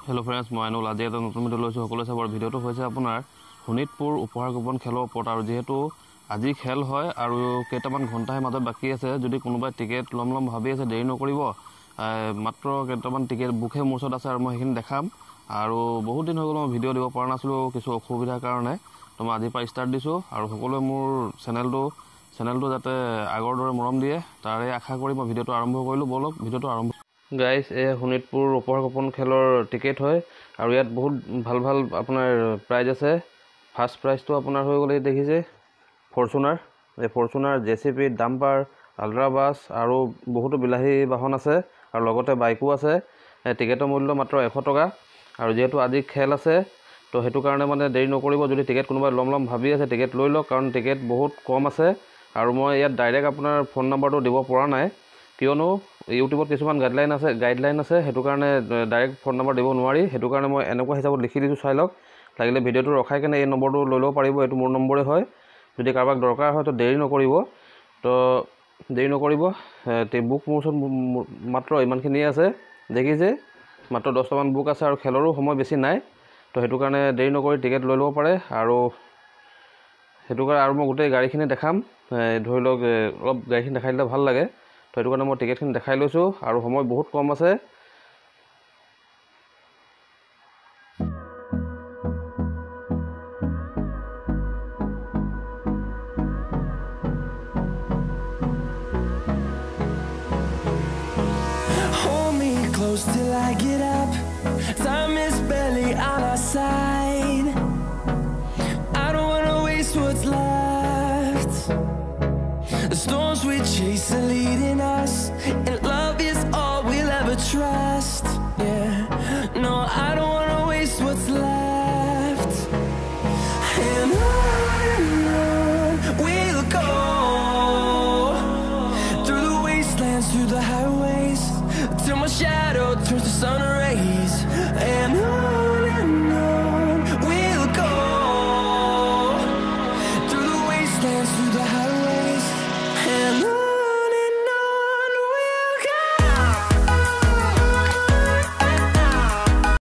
hello friends मैं आनुल आज एक नतुन भिडिओ लैसो सकलोৱে চাবৰ ভিডিওটো হৈছে আপোনাৰ শোণিতপুৰ উপহাৰ কুপন খেলৰ ওপৰত আৰু যেহেতু আজি খেল হয় আৰু কেইটামান ঘণ্টাহে মাজত বাকি আছে যদি কোনোবাই টিকেট লম ভাবি আছে দেৰি নকৰিব মাত্ৰ কেইটামান টিকেট বুকহে মোৰ ওচৰত আছে আৰু মই সেইখিনি দেখাম আৰু বহুত দিন হৈ গ'ল মই ভিডিও দিব পৰা নাছিলো কিছু অসুবিধাৰ কাৰণে তো মই আজি পৰা ষ্টাৰ্ট দিছো আৰু সকলোৱে মোৰ চেনেলটো যাতে আগৰ দৰে মৰম দিয়ে তাৰে আশা কৰি মই ভিডিওটো আৰম্ভ কৰিলো বলক ভিডিওটো আৰম্ভ গাইস এ শোণিতপুৰ উপহাৰ কুপন খেলৰ টিকেট হয় আৰু ইয়াত বহুত ভাল আপোনাৰ প্ৰাইজ আছে ফাৰ্স্ট প্ৰাইজটো আপোনাৰ হৈ গ'লে দেখিছে ফৰচুনাৰ জেসিপি ডাম্পাৰ আল্ট্ৰা বাস আৰু বহুতো বিলাহী বাহন আছে আৰু লগতে বাইকো আছে টিকেটৰ মূল্য মাত্ৰ 100 টকা আৰু যেহেতু আজি খেল আছে তো হেতু কাৰণে মানে দেৰি নকৰিব যদি টিকেট কোনোবাই লম ভাবি আছে টিকেট লৈ লওক কাৰণ টিকেট বহুত কম আছে আৰু মই ইয়াত ডাইৰেক্ট আপোনাৰ ফোন নম্বৰটো দিব পৰা নাই কিয়নো ইউটিউবত কিছুমান গাইডলাইন আছে হেতু কাৰণে ডাইৰেক্ট ফোন নম্বৰ দিব নোৱাৰি হেতু কাৰণে মই এনেকুৱা হিচাপত লিখি দিছো চাই লওক লাগিলে ভিডিওটো ৰখাই কেনে এই নম্বৰটো লৈ লব পাৰিব এটো মোৰ নম্বৰে হয় যদি কাৰোবাক দৰকাৰ হয় তো দেৰি নকৰিব বুক মোৰ ওচৰত মাত্ৰ ইমানখিনি আছে দেখিছে মাত্ৰ 10টা মান বুক আছে আৰু খেলৰো সময় বেছি নাই তো হেতু কাৰণে দেৰি নকৰি টিকেট লৈ লব পাৰে আৰু হেতু কাৰণে আৰু মই গোটেই গাড়ীখিনি দেখাম ধৰি লওক অলপ গাড়ীখিনি দেখাই দিলে ভাল লাগে তো হেতু কাৰণে মই টিকেটখিনি দেখাই লৈছো আৰু সময় বহুত কম আছে Hold me close till I get up